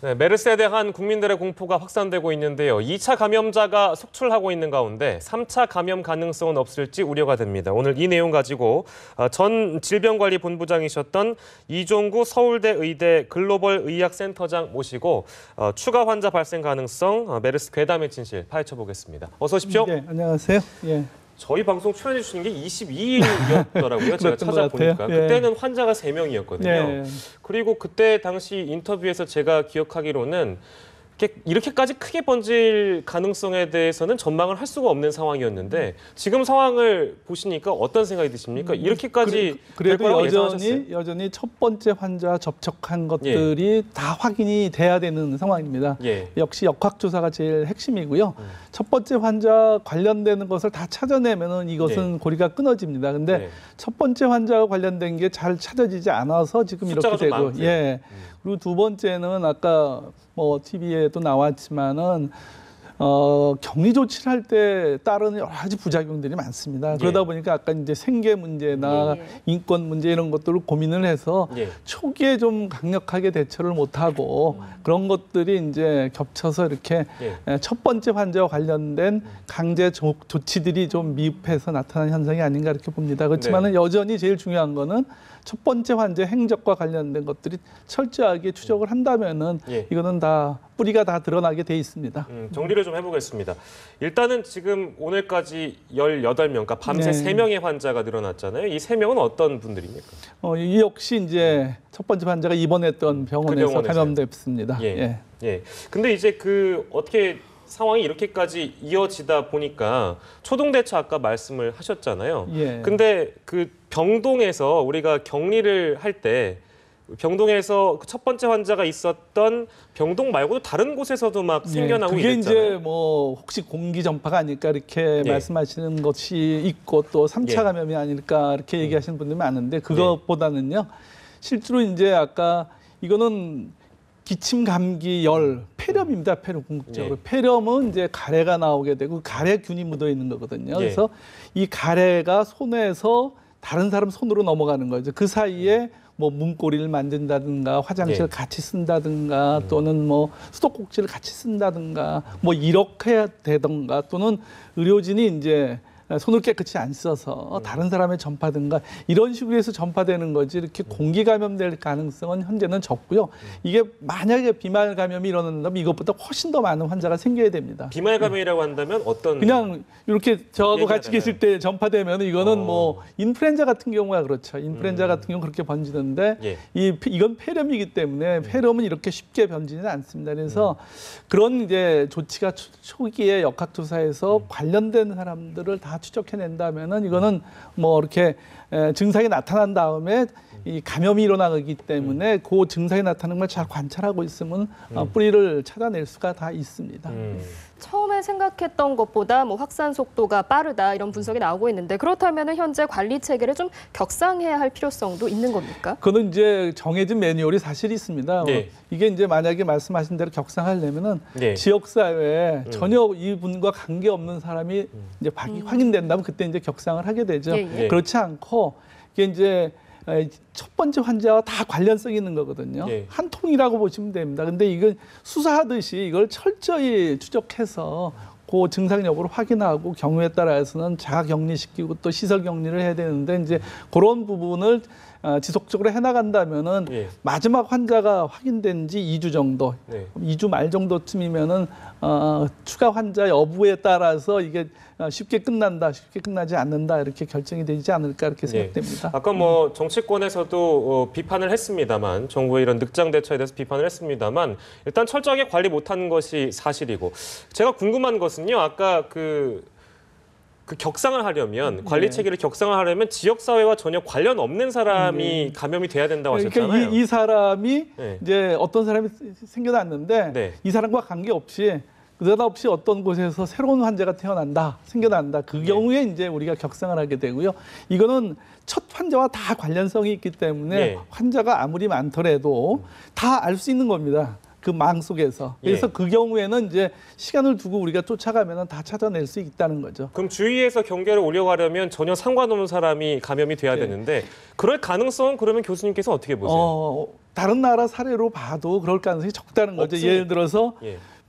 네, 메르스에 대한 국민들의 공포가 확산되고 있는데요. 2차 감염자가 속출하고 있는 가운데 3차 감염 가능성은 없을지 우려가 됩니다. 오늘 이 내용 가지고 전 질병관리본부장이셨던 이종구 서울대 의대 글로벌 의학센터장 모시고 추가 환자 발생 가능성, 메르스 괴담의 진실 파헤쳐 보겠습니다. 어서 오십시오. 네, 안녕하세요. 예. 저희 방송 출연해 주신 게 22일이었더라고요. 제가 찾아보니까. 예. 그때는 환자가 3명이었거든요. 예. 그리고 그때 당시 인터뷰에서 제가 기억하기로는 이렇게까지 크게 번질 가능성에 대해서는 전망을 할 수가 없는 상황이었는데 지금 상황을 보시니까 어떤 생각이 드십니까? 이렇게까지 그래도 여전히 첫 번째 환자 접촉한 것들이 다 확인이 돼야 되는 상황입니다. 역시 역학조사가 제일 핵심이고요. 첫 번째 환자 관련되는 것을 다 찾아내면은 이것은 고리가 끊어집니다. 근데 첫 번째 환자와 관련된 게 잘 찾아지지 않아서 지금 이렇게 되고, 그리고 두 번째는 아까 뭐 TV에도 나왔지만은 격리 조치를 할 때 따르는 여러 가지 부작용들이 많습니다. 그러다 보니까 아까 이제 생계 문제나 인권 문제 이런 것들을 고민을 해서 초기에 좀 강력하게 대처를 못하고 그런 것들이 이제 겹쳐서 이렇게 첫 번째 환자와 관련된 강제 조치들이 좀 미흡해서 나타난 현상이 아닌가 이렇게 봅니다. 그렇지만은 여전히 제일 중요한 거는 첫 번째 환자 행적과 관련된 것들이 철저하게 추적을 한다면은 이거는 다 뿌리가 다 드러나게 돼 있습니다. 정리를 좀 해보겠습니다. 일단은 지금 오늘까지 18명, 그러니까 밤새 3명의 환자가 늘어났잖아요. 이 3명은 어떤 분들입니까? 이 역시 이제 첫 번째 환자가 입원했던 병원에서 감염됐습니다. 근데 이제 어떻게 상황이 이렇게까지 이어지다 보니까 초동 대처 아까 말씀을 하셨잖아요. 근데 병동에서 우리가 격리를 할 때 병동에서 첫 번째 환자가 있었던 병동 말고도 다른 곳에서도 막 생겨나고 그게 이랬잖아요. 이제 뭐 혹시 공기 전파가 아닐까 이렇게 말씀하시는 것이 있고 또 3차 감염이 아닐까 이렇게 얘기하시는 분들이 많은데 그것보다는요. 실제로 이제 아까 이거는 기침, 감기, 열, 폐렴입니다. 폐렴 궁극적으로. 폐렴은 이제 가래가 나오게 되고 가래균이 묻어 있는 거거든요. 그래서 이 가래가 손에서 다른 사람 손으로 넘어가는 거죠. 그 사이에 뭐 문고리를 만든다든가 화장실을 같이 쓴다든가 또는 뭐 수도꼭지를 같이 쓴다든가 뭐 이렇게 되던가 또는 의료진이 이제 손을 깨끗이 안 씻어서 다른 사람의 전파든가 이런 식으로 해서 전파되는 거지 이렇게 공기 감염될 가능성은 현재는 적고요. 이게 만약에 비말 감염이 일어난다면 이것보다 훨씬 더 많은 환자가 생겨야 됩니다. 비말 감염이라고 한다면 어떤? 그냥 이렇게 저하고 같이 계실 때 전파되면 이거는 뭐 인플루엔자 같은 경우가 그렇죠. 인플루엔자 같은 경우 그렇게 번지는데 이건 폐렴이기 때문에 폐렴은 이렇게 쉽게 번지지는 않습니다. 그래서 그런 이제 조치가 초기에 역학조사에서 관련된 사람들을 다 추적해낸다면은 이거는 뭐 이렇게 증상이 나타난 다음에 이 감염이 일어나기 때문에 그 증상이 나타나는 걸 잘 관찰하고 있으면 뿌리를 찾아낼 수가 다 있습니다. 처음에 생각했던 것보다 뭐 확산 속도가 빠르다 이런 분석이 나오고 있는데 그렇다면 현재 관리 체계를 좀 격상해야 할 필요성도 있는 겁니까? 그거는 이제 정해진 매뉴얼이 사실 있습니다. 이게 이제 만약에 말씀하신 대로 격상하려면은 지역사회에 전혀 이분과 관계없는 사람이 이제 확인된다면 그때 이제 격상을 하게 되죠. 그렇지 않고 이게 이제 첫 번째 환자와 다 관련성이 있는 거거든요. 한 통이라고 보시면 됩니다. 근데 이건 수사하듯이 이걸 철저히 추적해서 그 증상 여부를 확인하고 경우에 따라서는 자가 격리시키고 또 시설 격리를 해야 되는데 이제 그런 부분을 지속적으로 해나간다면은 마지막 환자가 확인된 지 2주 정도, 2주 말 정도쯤이면은 추가 환자 여부에 따라서 이게 쉽게 끝난다, 쉽게 끝나지 않는다 이렇게 결정이 되지 않을까 이렇게 생각됩니다. 아까 뭐 정치권에서도 비판을 했습니다만 정부의 이런 늑장 대처에 대해서 비판을 했습니다만 일단 철저하게 관리 못하는 것이 사실이고 제가 궁금한 것은요. 아까 그 격상을 하려면 관리 체계를 격상을 하려면 지역 사회와 전혀 관련 없는 사람이 감염이 돼야 된다고 하셨잖아요. 그러니까 이 사람이 이제 어떤 사람이 생겨났는데 이 사람과 관계없이 느닷없이 어떤 곳에서 새로운 환자가 생겨난다. 그 경우에 이제 우리가 격상을 하게 되고요. 이거는 첫 환자와 다 관련성이 있기 때문에 환자가 아무리 많더라도 다 알 수 있는 겁니다. 그 망 속에서. 그래서 그 경우에는 이제 시간을 두고 우리가 쫓아가면 다 찾아낼 수 있다는 거죠. 그럼 주위에서 경계를 올려가려면 전혀 상관없는 사람이 감염이 돼야 되는데 그럴 가능성은 그러면 교수님께서 어떻게 보세요? 다른 나라 사례로 봐도 그럴 가능성이 적다는 거죠. 없습니다. 예를 들어서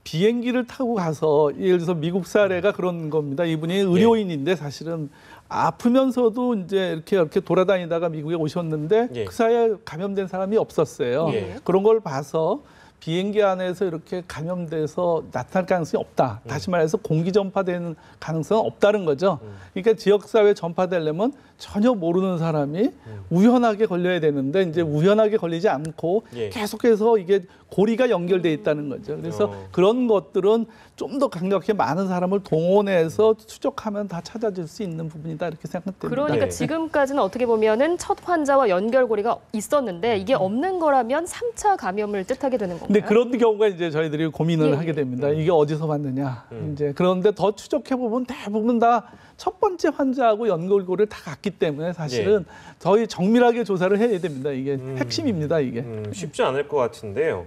비행기를 타고 가서 예를 들어서 미국 사례가 그런 겁니다. 이분이 의료인인데 사실은 아프면서도 이제 이렇게 돌아다니다가 미국에 오셨는데 그 사이에 감염된 사람이 없었어요. 그런 걸 봐서 비행기 안에서 이렇게 감염돼서 나타날 가능성이 없다. 다시 말해서 공기 전파되는 가능성은 없다는 거죠. 그러니까 지역사회에 전파되려면 전혀 모르는 사람이 우연하게 걸려야 되는데 이제 우연하게 걸리지 않고 계속해서 이게 고리가 연결돼 있다는 거죠. 그래서 그런 것들은 좀 더 강력하게 많은 사람을 동원해서 추적하면 다 찾아질 수 있는 부분이다 이렇게 생각됩니다. 그러니까 지금까지는 어떻게 보면은 첫 환자와 연결고리가 있었는데 이게 없는 거라면 3차 감염을 뜻하게 되는 건가요? 근데 그런 경우가 이제 저희들이 고민을 하게 됩니다. 이게 어디서 왔느냐. 이제 그런데 더 추적해 보면 대부분 다 첫 번째 환자하고 연결고리를 다 갔기 때문에 사실은 저희 정밀하게 조사를 해야 됩니다. 이게 핵심입니다. 이게 쉽지 않을 것 같은데요.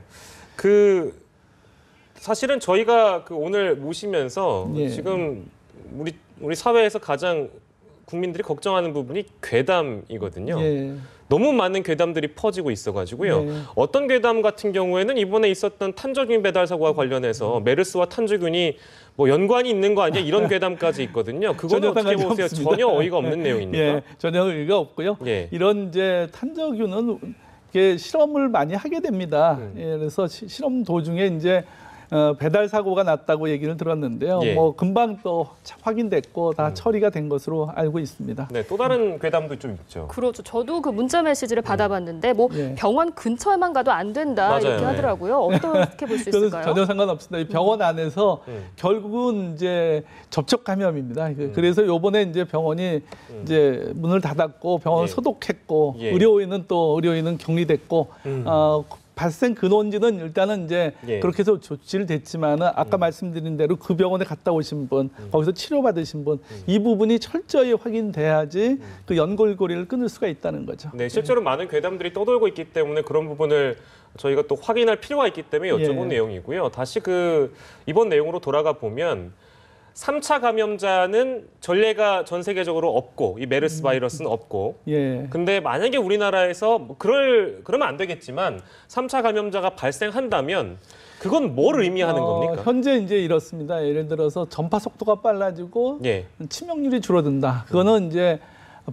사실은 저희가 오늘 모시면서 지금 우리 사회에서 가장 국민들이 걱정하는 부분이 괴담이거든요. 너무 많은 괴담들이 퍼지고 있어가지고요. 어떤 괴담 같은 경우에는 이번에 있었던 탄저균 배달 사고와 관련해서 메르스와 탄저균이 뭐 연관이 있는 거 아니야? 이런 괴담까지 있거든요. 그거는 어떻게 보세요? 없습니다. 전혀 어이가 없는 내용입니까? 전혀 어이가 없고요. 이런 이제 탄저균은 이게 실험을 많이 하게 됩니다. 그래서 실험 도중에 이제 배달 사고가 났다고 얘기를 들었는데요. 뭐 금방 또 확인됐고 다 처리가 된 것으로 알고 있습니다. 네, 또 다른 괴담도 좀 있죠. 그렇죠. 저도 그 문자 메시지를 받아봤는데 뭐 병원 근처에만 가도 안 된다 맞아요. 이렇게 하더라고요. 어떻게 볼 수 있을까요? 전혀 상관없습니다. 이 병원 안에서 결국은 이제 접촉 감염입니다. 그래서 요번에 이제 병원이 이제 문을 닫았고 병원을 소독했고 의료인은 격리됐고 발생 근원지는 일단은 이제 그렇게 해서 조치를 됐지만은 아까 말씀드린 대로 그 병원에 갔다 오신 분, 거기서 치료받으신 분, 이 부분이 철저히 확인돼야지 그 연골고리를 끊을 수가 있다는 거죠. 네, 실제로 많은 괴담들이 떠돌고 있기 때문에 그런 부분을 저희가 또 확인할 필요가 있기 때문에 여쭤본 내용이고요. 다시 이번 내용으로 돌아가 보면 3차 감염자는 전례가 전 세계적으로 없고 이 메르스 바이러스는 없고 근데 만약에 우리나라에서 그러면 안 되겠지만 3차 감염자가 발생한다면 그건 뭘 의미하는 겁니까? 현재 이제 이렇습니다. 예를 들어서 전파 속도가 빨라지고 치명률이 줄어든다. 그거는 이제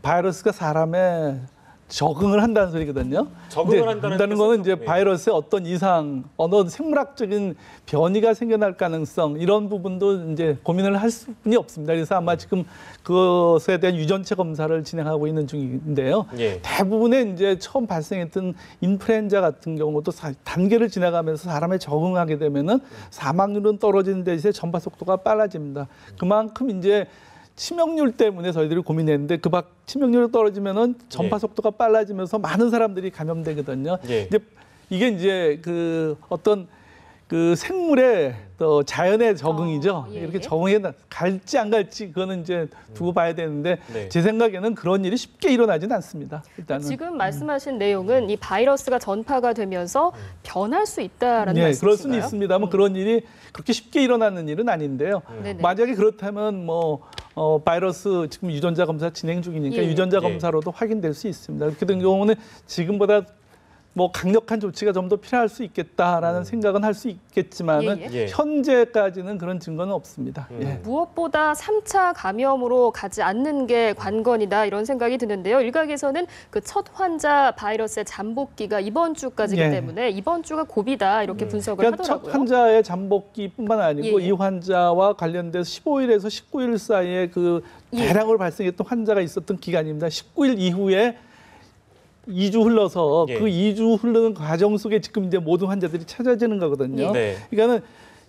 바이러스가 사람의 적응을 한다는 소리거든요. 적응을 한다는 거는 이제 바이러스의 어떤 이상, 어떤 생물학적인 변이가 생겨날 가능성 이런 부분도 이제 고민을 할 수뿐이 없습니다. 그래서 아마 지금 그것에 대한 유전체 검사를 진행하고 있는 중인데요. 대부분의 이제 처음 발생했던 인플루엔자 같은 경우도 단계를 지나가면서 사람에 적응하게 되면은 사망률은 떨어지는 대신에 전파 속도가 빨라집니다. 그만큼 이제 치명률 때문에 저희들이 고민했는데 치명률이 떨어지면은 전파 속도가 빨라지면서 많은 사람들이 감염되거든요. 근데 이게 이제 어떤 생물의 또 자연의 적응이죠. 이렇게 적응해 갈지 안 갈지 그거는 이제 두고 봐야 되는데 제 생각에는 그런 일이 쉽게 일어나지는 않습니다. 일단은 지금 말씀하신 내용은 이 바이러스가 전파가 되면서 변할 수 있다라는 말씀이신가요? 그럴 수는 있습니다만 그런 일이 그렇게 쉽게 일어나는 일은 아닌데요. 만약에 그렇다면 바이러스 지금 유전자 검사 진행 중이니까 유전자 검사로도 확인될 수 있습니다. 그렇게 된 경우는 지금보다 강력한 조치가 좀 더 필요할 수 있겠다라는 생각은 할 수 있겠지만은 현재까지는 그런 증거는 없습니다. 무엇보다 3차 감염으로 가지 않는 게 관건이다 이런 생각이 드는데요. 일각에서는 그 첫 환자 바이러스의 잠복기가 이번 주까지이기 때문에 이번 주가 고비다 이렇게 분석을 하더라고요. 첫 환자의 잠복기뿐만 아니고 이 환자와 관련돼서 15일에서 19일 사이에 대량으로 발생했던 환자가 있었던 기간입니다. 19일 이후에 2주 흘러서 그 2주 흐르는 과정 속에 지금 이제 모든 환자들이 찾아지는 거거든요. 그러니까는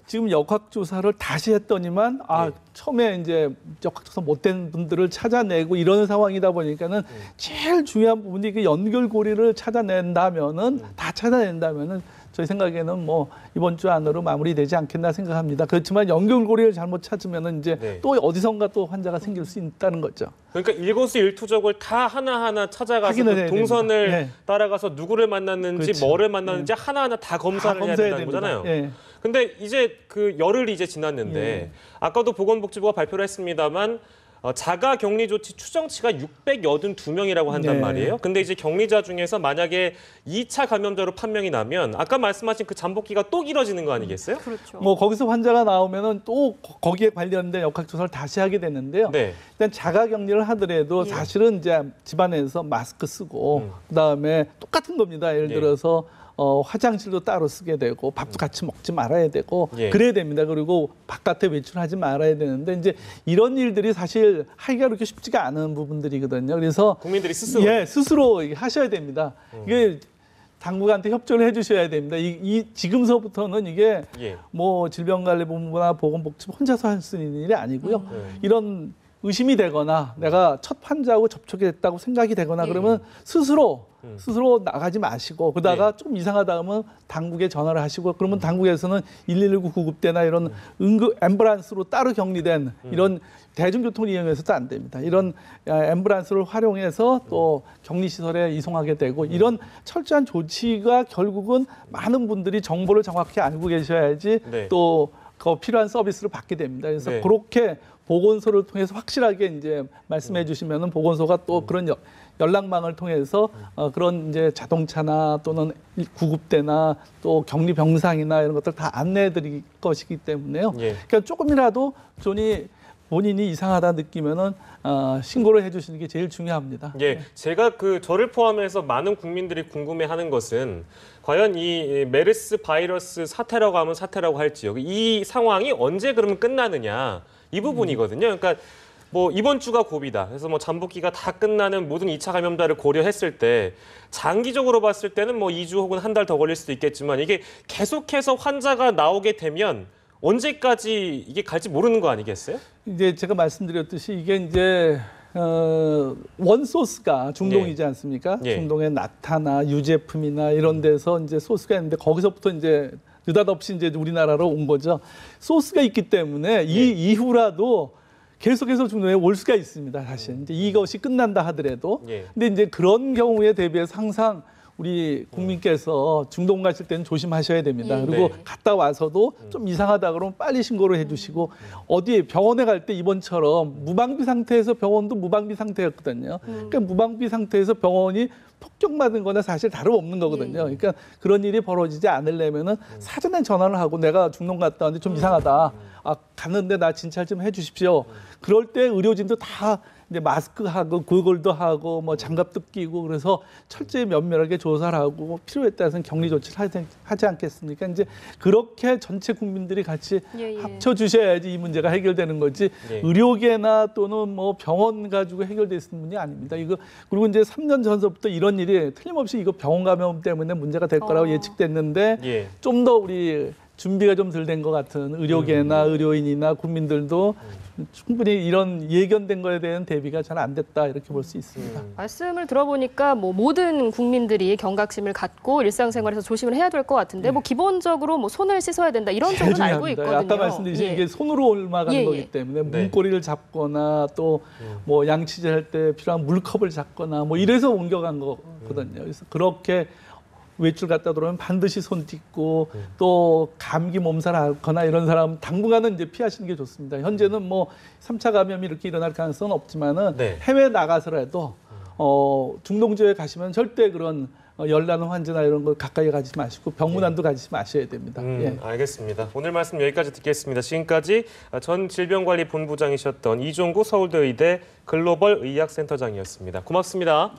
지금 역학조사를 다시 했더니만 처음에 이제 역학조사 못된 분들을 찾아내고 이러는 상황이다 보니까는 제일 중요한 부분이 그 연결고리를 찾아낸다면은 다 찾아낸다면은 저희 생각에는 이번 주 안으로 마무리되지 않겠나 생각합니다. 그렇지만 연결고리를 잘못 찾으면은 이제 또 어디선가 또 환자가 생길 수 있다는 거죠. 그러니까 일거수일투족을 다 하나하나 찾아가서 동선을 따라가서 누구를 만났는지 뭐를 만났는지 하나하나 다 검사를 해야 된다는 거잖아요. 근데 이제 열흘이 이제 지났는데 아까도 보건복지부가 발표를 했습니다만 자가 격리 조치 추정치가 682명이라고 한단 네. 말이에요. 근데 이제 격리자 중에서 만약에 2차 감염자로 판명이 나면 아까 말씀하신 그 잠복기가 또 길어지는 거 아니겠어요? 그렇죠. 뭐 거기서 환자가 나오면은 또 거기에 관련된 역학조사를 다시 하게 되는데요. 네. 일단 자가격리를 하더라도 예. 사실은 이제 집안에서 마스크 쓰고 그다음에 똑같은 겁니다. 예를 예. 들어서 화장실도 따로 쓰게 되고 밥도 같이 먹지 말아야 되고 예. 그래야 됩니다. 그리고 바깥에 외출하지 말아야 되는데 이제 이런 일들이 사실 하기가 그렇게 쉽지가 않은 부분들이거든요. 그래서 국민들이 스스로. 예, 스스로 이게 하셔야 됩니다. 이게 당국한테 협조를 해주셔야 됩니다. 지금서부터는 이게 예. 뭐 질병관리본부나 보건복지부 혼자서 할 수 있는 일이 아니고요. 네. 이런 의심이 되거나 내가 첫 환자하고 접촉이 됐다고 생각이 되거나 예. 그러면 스스로 나가지 마시고 그러다가 예. 좀 이상하다 하면 당국에 전화를 하시고 그러면 당국에서는 119 구급대나 이런 응급 앰뷸런스로 따로 격리된 이런 대중교통을 이용해서도 안 됩니다. 이런 앰뷸런스를 활용해서 또 격리시설에 이송하게 되고 이런 철저한 조치가 결국은 많은 분들이 정보를 정확히 알고 계셔야지 네. 또 그 필요한 서비스를 받게 됩니다. 그래서 네. 그렇게 보건소를 통해서 확실하게 이제 말씀해 주시면은 보건소가 또 그런 연락망을 통해서 그런 이제 자동차나 또는 구급대나 또 격리 병상이나 이런 것들 다 안내해 드릴 것이기 때문에요. 예. 그러니까 조금이라도 본인이 이상하다 느끼면은 신고를 해 주시는 게 제일 중요합니다. 예, 제가 저를 포함해서 많은 국민들이 궁금해하는 것은 과연 이 메르스 바이러스 사태라고 하면 사태라고 할지요. 이 상황이 언제 그러면 끝나느냐 이 부분이거든요. 그러니까 뭐 이번 주가 고비다. 그래서 뭐 잠복기가 다 끝나는 모든 2차 감염자를 고려했을 때 장기적으로 봤을 때는 뭐 2주 혹은 한 달 더 걸릴 수도 있겠지만 이게 계속해서 환자가 나오게 되면 언제까지 이게 갈지 모르는 거 아니겠어요? 이제 제가 말씀드렸듯이 이게 이제 원소스가 중동이지 않습니까? 예. 중동의 나타나 유제품이나 이런 데서 이제 소스가 있는데 거기서부터 이제 느닷없이 이제 우리나라로 온 거죠. 소스가 있기 때문에 이 이후라도 계속해서 중동에 올 수가 있습니다. 사실 이제 이것이 끝난다 하더라도. 예. 근데 이제 그런 경우에 대비해서 항상 우리 국민께서 중동 가실 때는 조심하셔야 됩니다. 예. 그리고 네. 갔다 와서도 좀 이상하다 그러면 빨리 신고를 해주시고 어디에 병원에 갈 때 이번처럼 무방비 상태에서 병원도 무방비 상태였거든요. 그러니까 무방비 상태에서 병원이 폭격받은 거나 사실 다름없는 거거든요. 그러니까 그런 일이 벌어지지 않으려면은 사전에 전화를 하고 내가 중동 갔다 왔는데 좀 이상하다. 갔는데 나 진찰 좀 해주십시오. 그럴 때 의료진도 다 이제 마스크하고 구글도 하고 뭐 장갑도 끼고 그래서 철저히 면밀하게 조사를 하고 필요에 따라서는 격리 조치를 하지 않겠습니까? 이제 그렇게 전체 국민들이 같이 예. 합쳐 주셔야지 이 문제가 해결되는 거지 예. 의료계나 또는 뭐 병원 가지고 해결될 수 있는 문제 아닙니다. 이거 그리고 이제 3년 전서부터 이런 일이 틀림없이 이거 병원 감염 때문에 문제가 될 거라고 예측됐는데 예. 좀 더 우리 준비가 좀 덜 된 것 같은 의료계나 의료인이나 국민들도 충분히 이런 예견된 거에 대한 대비가 잘 안 됐다 이렇게 볼 수 있습니다. 말씀을 들어보니까 뭐 모든 국민들이 경각심을 갖고 일상생활에서 조심을 해야 될 것 같은데 뭐 기본적으로 뭐 손을 씻어야 된다 이런 제일 정도는 알고 중요합니다. 있거든요. 아까 말씀드린 예. 이게 손으로 올라가는 예, 거기 예. 때문에 네. 문고리를 잡거나 또 뭐 양치질 때 필요한 물컵을 잡거나 뭐 이래서 옮겨간 거거든요. 그래서 그렇게 외출 갔다 들어오면 반드시 손 씻고 또 감기 몸살 앓거나 이런 사람 당분간은 이제 피하시는 게 좋습니다. 현재는 뭐 3차 감염이 이렇게 일어날 가능성은 없지만은 네. 해외 나가서라도 중동 지역에 가시면 절대 그런 열나는 환자나 이런 걸 가까이 가지 마시고 병문안도 가지 마셔야 됩니다. 예. 알겠습니다. 오늘 말씀 여기까지 듣겠습니다. 지금까지 전 질병관리본부장이셨던 이종구 서울대 의대 글로벌 의학센터장이었습니다. 고맙습니다.